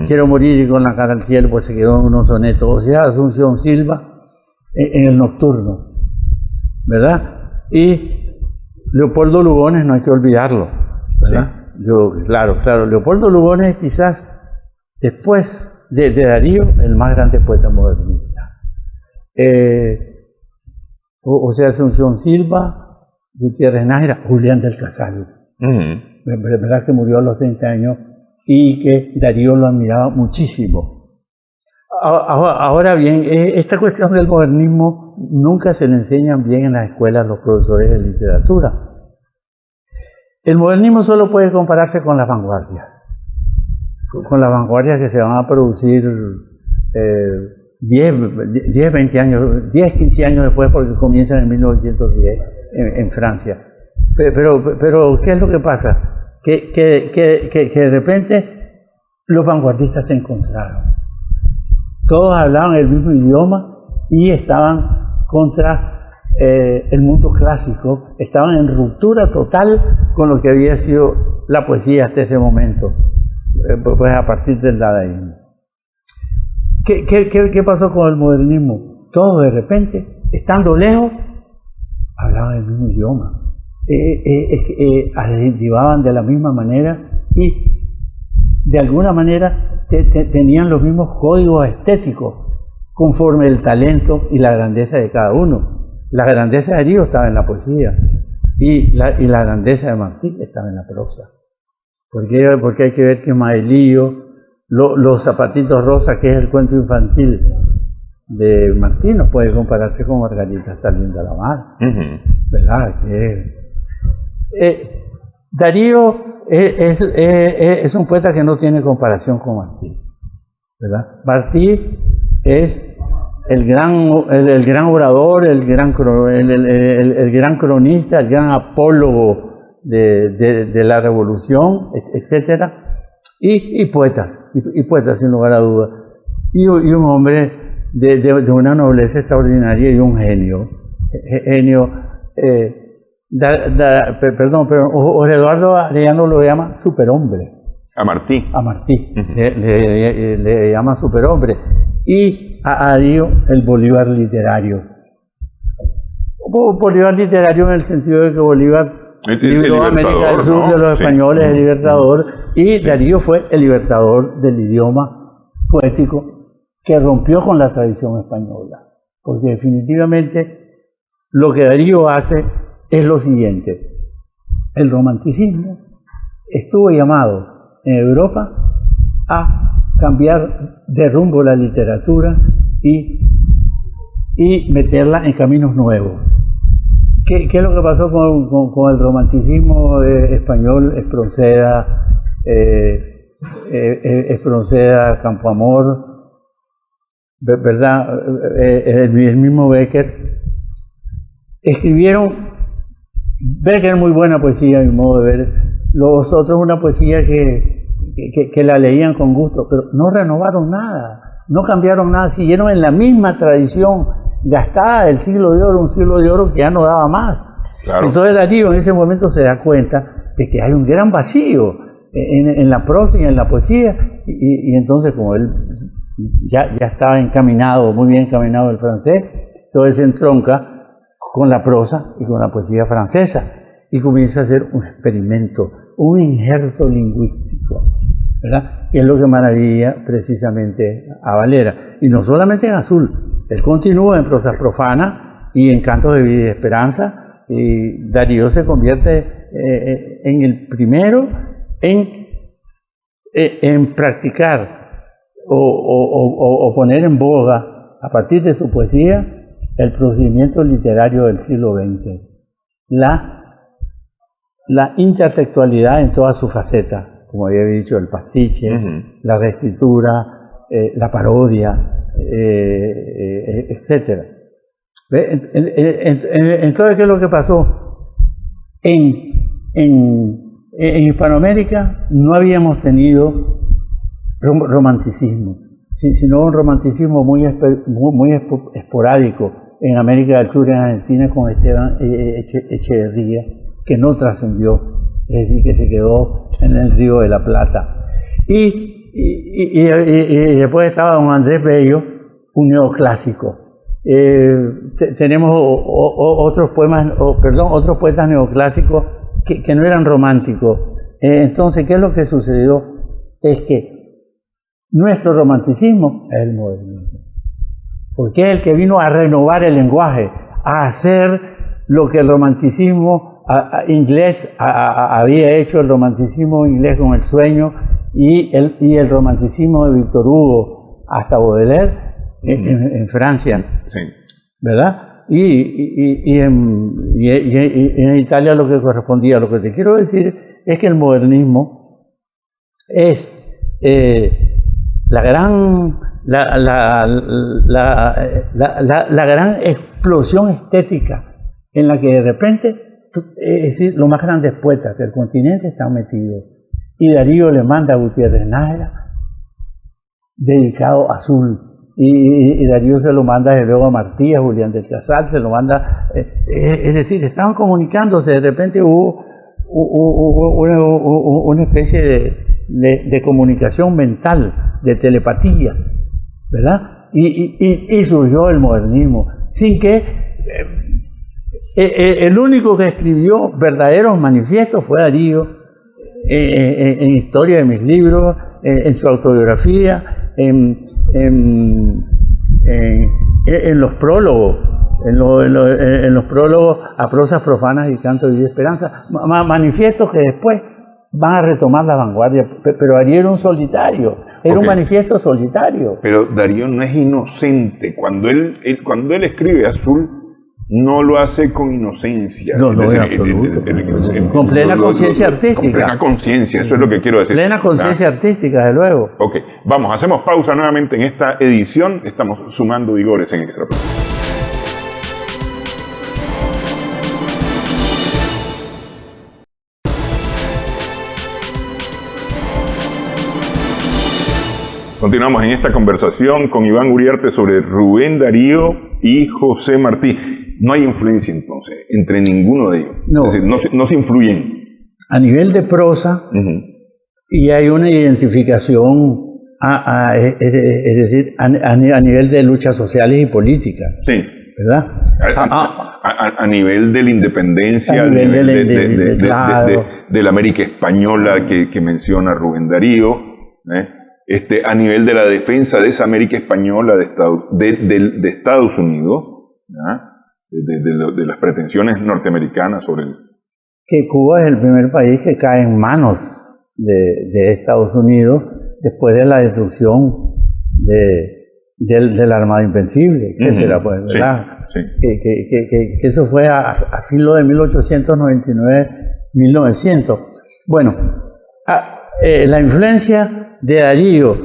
Quiero morir y con la cara al cielo, pues se quedó en unos sonetos. O sea, Asunción Silva en el Nocturno, ¿verdad? Y Leopoldo Lugones, no hay que olvidarlo, ¿verdad? Sí. Claro, Leopoldo Lugones quizás después de Darío el más grande poeta modernista. O sea, Asunción Silva, Gutiérrez Nájera, Julián del Casal, ¿verdad? Que murió a los 30 años y que Darío lo admiraba muchísimo. Ahora bien, esta cuestión del modernismo nunca se le enseñan bien en las escuelas los profesores de literatura. El modernismo solo puede compararse con las vanguardias que se van a producir 10, 20 años, 10, 15 años después, porque comienzan en 1910 en Francia. Pero ¿qué es lo que pasa? Que de repente los vanguardistas se encontraron. Todos hablaban el mismo idioma y estaban contra el mundo clásico, estaban en ruptura total con lo que había sido la poesía hasta ese momento, pues a partir del dadaísmo. ¿Qué pasó con el modernismo? Todos de repente, estando lejos, hablaban el mismo idioma. Llevaban de la misma manera y de alguna manera tenían los mismos códigos estéticos conforme el talento y la grandeza de cada uno. La grandeza de Darío estaba en la poesía y la grandeza de Martí estaba en la prosa. Porque hay que ver que Maelío, los zapatitos rosas, que es el cuento infantil de Martí, no puede compararse con Margarita está linda la mar, ¿verdad? Darío es un poeta que no tiene comparación con Martí, ¿verdad? Martí es el gran orador, el gran cronista, el gran apólogo de la revolución, etcétera, y poeta sin lugar a dudas, y un hombre de una nobleza extraordinaria y un genio. Perdón, pero Jorge Eduardo Arellano lo llama superhombre. A Martí. Le llama superhombre. Y a Darío el Bolívar literario. Bolívar literario en el sentido de que Bolívar libró América del Sur de los españoles, el libertador, y Darío fue el libertador del idioma poético que rompió con la tradición española. Porque definitivamente lo que Darío hace es lo siguiente: el romanticismo estuvo llamado en Europa a cambiar de rumbo la literatura y meterla en caminos nuevos. ¿Qué es lo que pasó con el romanticismo español? Espronceda, Campoamor, ¿verdad? El mismo Becker escribieron. Becker muy buena poesía, a mi modo de ver. Los otros una poesía que la leían con gusto, pero no renovaron nada, no cambiaron nada, siguieron en la misma tradición gastada del siglo de oro, un siglo de oro que ya no daba más. Claro. Entonces Darío en ese momento se da cuenta de que hay un gran vacío en la prosa y en la poesía, y entonces como él ya estaba encaminado, muy bien encaminado el francés, entonces se entronca con la prosa y con la poesía francesa y comienza a hacer un experimento, un injerto lingüístico, ¿verdad? Que es lo que maravilla precisamente a Valera. Y no solamente en Azul, él continúa en Prosas Profanas y en Cantos de Vida y Esperanza, y Darío se convierte en el primero en en practicar o poner en boga, a partir de su poesía, el procedimiento literario del siglo XX. La intertextualidad en todas sus facetas, como había dicho, el pastiche, la reescritura, la parodia, etcétera. Entonces, ¿qué es lo que pasó? En Hispanoamérica no habíamos tenido romanticismo, sino un romanticismo muy esporádico en América del Sur y en Argentina con Esteban Echeverría, que no trascendió, es decir, que se quedó en el Río de la Plata. Y después estaba don Andrés Bello, un neoclásico. Tenemos otros poetas neoclásicos que no eran románticos. Entonces, ¿qué es lo que sucedió? Es que nuestro romanticismo es el modernismo, porque es el que vino a renovar el lenguaje, a hacer lo que el romanticismo inglés había hecho, el romanticismo inglés con El sueño y el romanticismo de Víctor Hugo hasta Baudelaire en Francia, sí, ¿verdad? Y en Italia lo que correspondía. Lo que te quiero decir es que el modernismo es la gran explosión estética en la que de repente, es decir, los más grandes poetas del continente están metidos. Y Darío le manda a Gutiérrez Nájera dedicado a Azul. Y Darío se lo manda desde luego a Martí, a Julián del Casal, se lo manda, es decir, estaban comunicándose, de repente hubo una especie de comunicación mental, de telepatía, ¿verdad? Y surgió el modernismo, sin que el único que escribió verdaderos manifiestos fue Darío, en historia de mis libros, en su autobiografía, en los prólogos, en los prólogos a prosas profanas y canto de vida y esperanza, manifiestos que después van a retomar la vanguardia, pero Darío era un solitario, era un manifiesto solitario. Pero Darío no es inocente, cuando él escribe Azul, no lo hace con inocencia. No, en absoluto. Con plena conciencia artística. Con plena conciencia, eso es lo que quiero decir. Plena conciencia artística, desde luego. Ok, vamos, hacemos pausa nuevamente en esta edición. Estamos sumando vigores en Extra Plus. Continuamos en esta conversación con Iván Uriarte sobre Rubén Darío y José Martí. No hay influencia entonces entre ninguno de ellos. No, es decir, no se influyen. A nivel de prosa, y hay una identificación, es decir, a nivel de luchas sociales y políticas. Sí. ¿Verdad? A nivel de la independencia, de la América española que menciona Rubén Darío, a nivel de la defensa de esa América española de Estados Unidos, de las pretensiones norteamericanas sobre el... Que Cuba es el primer país que cae en manos de Estados Unidos después de la destrucción de la Armada Invencible, etcétera, pues, ¿verdad? Sí. Que eso fue a filo de 1899-1900. Bueno, la influencia de Darío,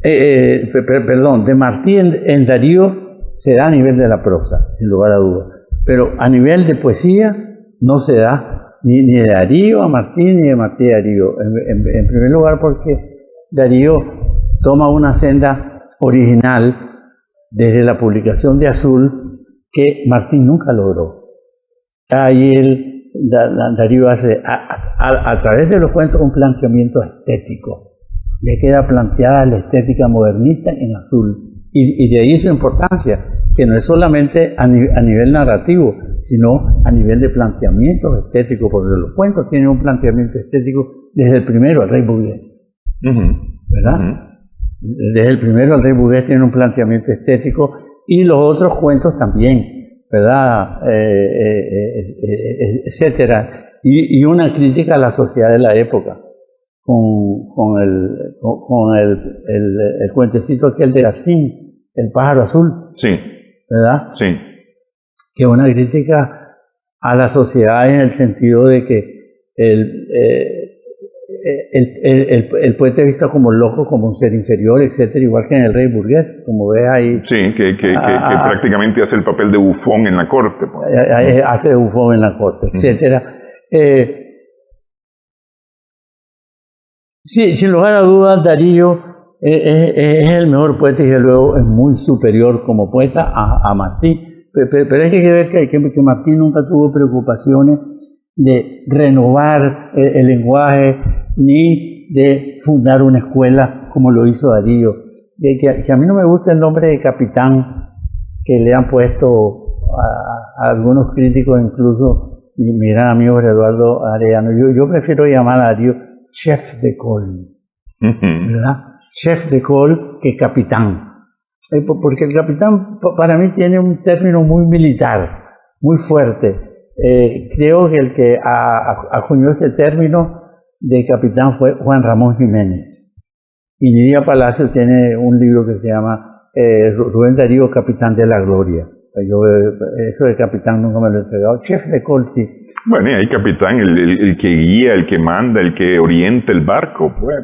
de Martí en Darío se da a nivel de la prosa, sin lugar a dudas, pero a nivel de poesía no se da ni de Darío a Martí ni de Martí a Darío. En primer lugar porque Darío toma una senda original desde la publicación de Azul que Martí nunca logró. Ahí Darío hace a través de los cuentos un planteamiento estético. Le queda planteada la estética modernista en Azul. Y de ahí su importancia, que no es solamente a nivel narrativo, sino a nivel de planteamiento estético, porque los cuentos tienen un planteamiento estético desde el primero, el Rey Bouguer. ¿Verdad? Desde el primero, el Rey Bouguer tiene un planteamiento estético, y los otros cuentos también, ¿verdad? Etcétera. Y una crítica a la sociedad de la época, el cuentecito aquel de Racine, El pájaro azul. Sí. ¿Verdad? Sí. Que es una crítica a la sociedad en el sentido de que el poeta es visto como loco, como un ser inferior, etcétera, igual que en El rey burgués, como ves ahí. Sí, que prácticamente hace el papel de bufón en la corte. Hace de bufón en la corte, etcétera. Sí, sin lugar a dudas, Darío es el mejor poeta y desde luego es muy superior como poeta a Martí. Pero hay que ver que Martí nunca tuvo preocupaciones de renovar el lenguaje ni de fundar una escuela como lo hizo Darío. Que a mí no me gusta el nombre de capitán que le han puesto a algunos críticos, incluso mi gran amigo Eduardo Arellano. Yo prefiero llamar a Darío chef de col, ¿verdad? Chef de col que capitán. Porque el capitán para mí tiene un término muy militar, muy fuerte. Creo que el que acuñó ese término de capitán fue Juan Ramón Jiménez. Y Lidia Palacio tiene un libro que se llama Rubén Darío, Capitán de la Gloria. Eso de capitán nunca me lo he entregado. Chef de col, sí. Bueno, y hay capitán, el que guía, el que manda, el que orienta el barco, pues,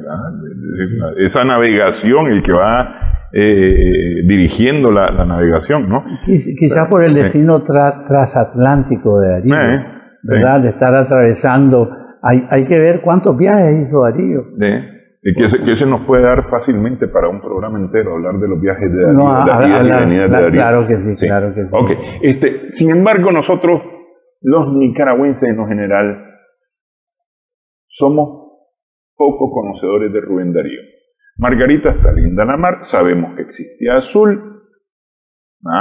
esa navegación, el que va dirigiendo la navegación, ¿no? Quizás por el destino transatlántico de Darío, ¿verdad? De estar atravesando. Hay que ver cuántos viajes hizo Darío. Que ese nos puede dar fácilmente para un programa entero, hablar de los viajes de Darío, las idas y venidas de Darío. Claro que sí, claro que sí. Okay. Sin embargo, nosotros, los nicaragüenses en lo general, somos poco conocedores de Rubén Darío. Margarita está linda la mar, sabemos que existía Azul.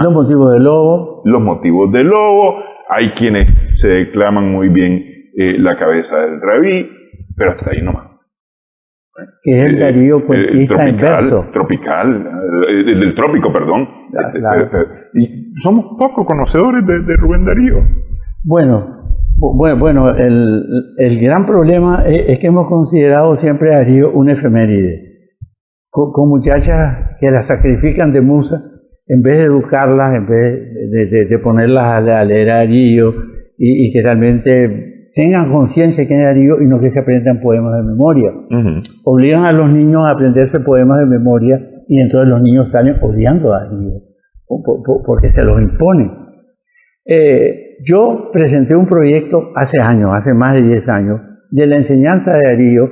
Los motivos del lobo. Los motivos del lobo. Hay quienes se declaman muy bien La cabeza del rabí, pero hasta ahí nomás. Que es el Darío cuentista en verso. Tropical, del trópico, perdón. Claro. Y somos poco conocedores de Rubén Darío. Bueno, el gran problema es que hemos considerado siempre a Darío un efeméride. Con muchachas que las sacrifican de musa, en vez de educarlas, en vez de ponerlas a leer a Darío y que realmente tengan conciencia de quién es Darío y no que se aprendan poemas de memoria. Obligan a los niños a aprenderse poemas de memoria y entonces los niños salen odiando a Darío porque se los imponen. Yo presenté un proyecto hace más de 10 años, de la enseñanza de Darío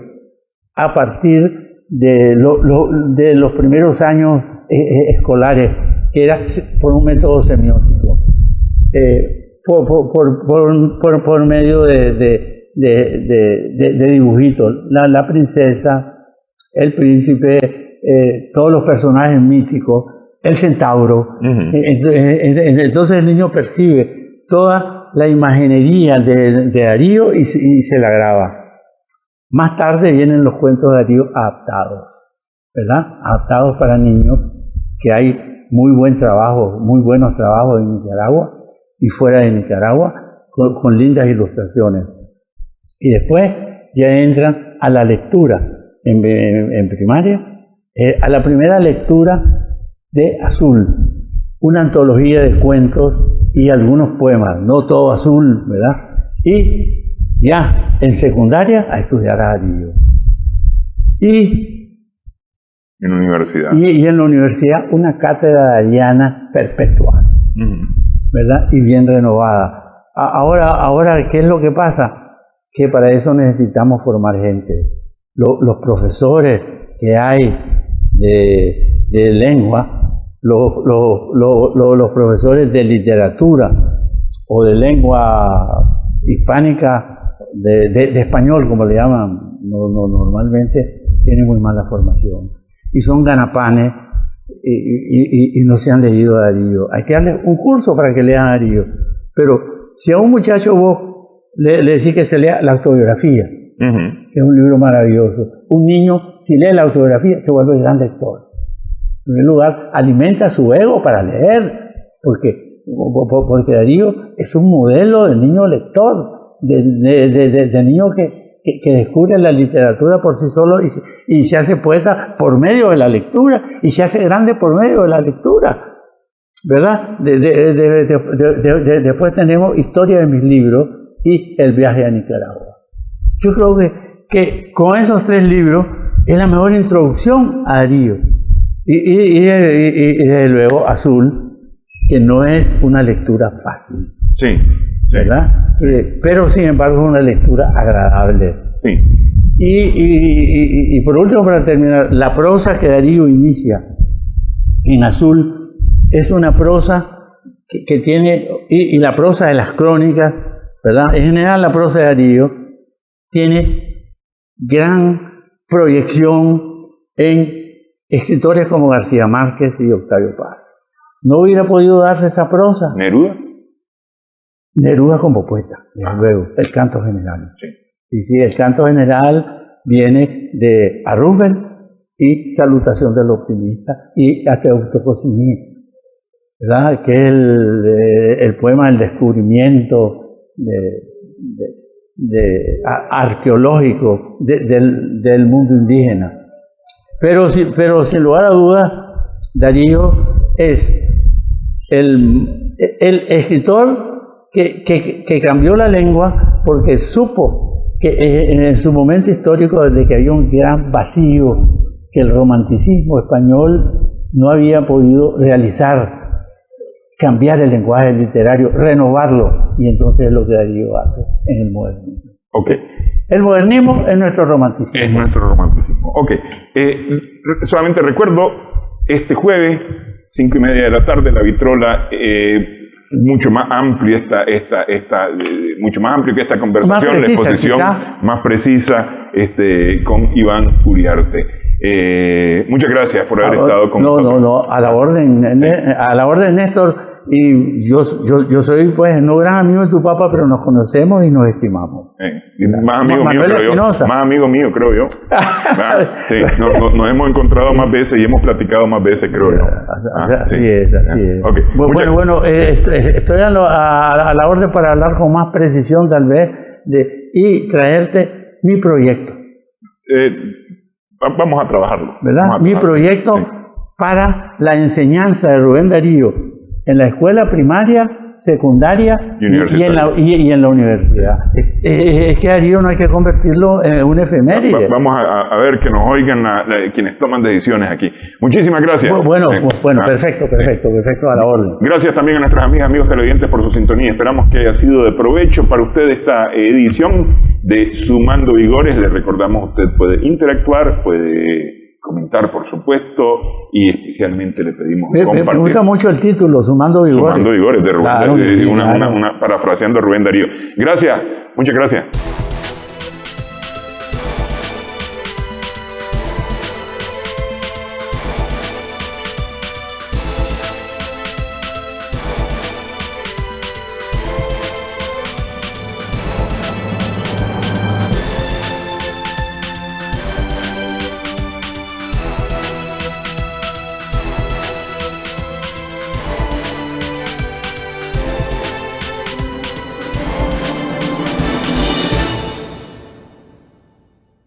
a partir de los primeros años escolares, que era por un método semiótico, por medio de dibujitos, la princesa, el príncipe, todos los personajes míticos, el centauro. Entonces el niño percibe toda la imaginería de Darío y se la graba. Más tarde vienen los cuentos de Darío adaptados, ¿verdad? Adaptados para niños, que hay muy buenos trabajos en Nicaragua y fuera de Nicaragua, con lindas ilustraciones. Y después ya entran a la lectura en primaria, a la primera lectura de Azul, una antología de cuentos y algunos poemas, no todo Azul, ¿verdad? Y ya en secundaria a estudiar a Darío. Y en universidad. Y en la universidad una cátedra dariana perpetua, ¿verdad? Y bien renovada. Ahora, ¿qué es lo que pasa? Que para eso necesitamos formar gente. Los profesores que hay de lengua, los profesores de literatura o de lengua hispánica, de español, como le llaman normalmente, tienen muy mala formación. Y son ganapanes y no se han leído a Darío. Hay que darle un curso para que lean a Darío. Pero si a un muchacho vos le decís que se lea la autobiografía, que es un libro maravilloso, un niño, si lee la autobiografía, se vuelve gran lector. En primer lugar, alimenta su ego para leer, porque Darío es un modelo de niño lector, de niño que descubre la literatura por sí solo y se hace poeta por medio de la lectura y se hace grande por medio de la lectura, ¿verdad? Después tenemos Historia de mis libros y El viaje a Nicaragua. Yo creo que con esos 3 libros es la mejor introducción a Darío. Y desde luego Azul, que no es una lectura fácil. Sí. ¿Verdad? Pero sin embargo es una lectura agradable. Sí. Y por último, para terminar, la prosa que Darío inicia en Azul es una prosa que tiene, y la prosa de las crónicas, ¿verdad? En general la prosa de Darío tiene gran proyección en escritores como García Márquez y Octavio Paz. No hubiera podido darse esa prosa. Neruda como poeta, desde luego, el canto general. Sí, el canto general viene de A Roosevelt y Salutación del Optimista y a Teutocosimí, ¿verdad? Que es el poema del descubrimiento arqueológico del mundo indígena. Pero sin lugar a dudas, Darío es el escritor que cambió la lengua porque supo que en su momento histórico, desde que había un gran vacío que el romanticismo español no había podido realizar, cambiar el lenguaje literario, renovarlo, y entonces es lo que Darío hace en el modernismo. Okay. El modernismo es nuestro romanticismo. Es nuestro romanticismo. Ok. Solamente recuerdo, este jueves, 5:30 de la tarde, La Vitrola, mucho más amplio mucho más amplio que esta conversación, la exposición más precisa con Iván Uriarte. Muchas gracias por haber estado con nosotros. No, a la orden, Néstor. Y yo soy pues no gran amigo de tu papá, pero nos conocemos y nos estimamos. Más amigo mío, creo yo. Sí, nos hemos encontrado más veces y hemos platicado más veces, creo yo. Así es. Okay. Bueno, estoy a la orden para hablar con más precisión tal vez y traerte mi proyecto. Vamos a trabajarlo. ¿Verdad? Mi proyecto para la enseñanza de Rubén Darío en la escuela primaria, secundaria y en la universidad. Es que Darío no hay que convertirlo en un efeméride. Vamos a ver que nos oigan quienes toman decisiones aquí. Muchísimas gracias. Perfecto, a la orden. Gracias también a nuestras amigas, amigos televidentes por su sintonía. Esperamos que haya sido de provecho para usted esta edición de Sumando Vigores. Les recordamos, usted puede interactuar, puede comentar, por supuesto, y especialmente le pedimos compartir. Me gusta mucho el título, Sumando Vigores. Sumando Vigores, de Rubén, parafraseando a Rubén Darío. Gracias, muchas gracias.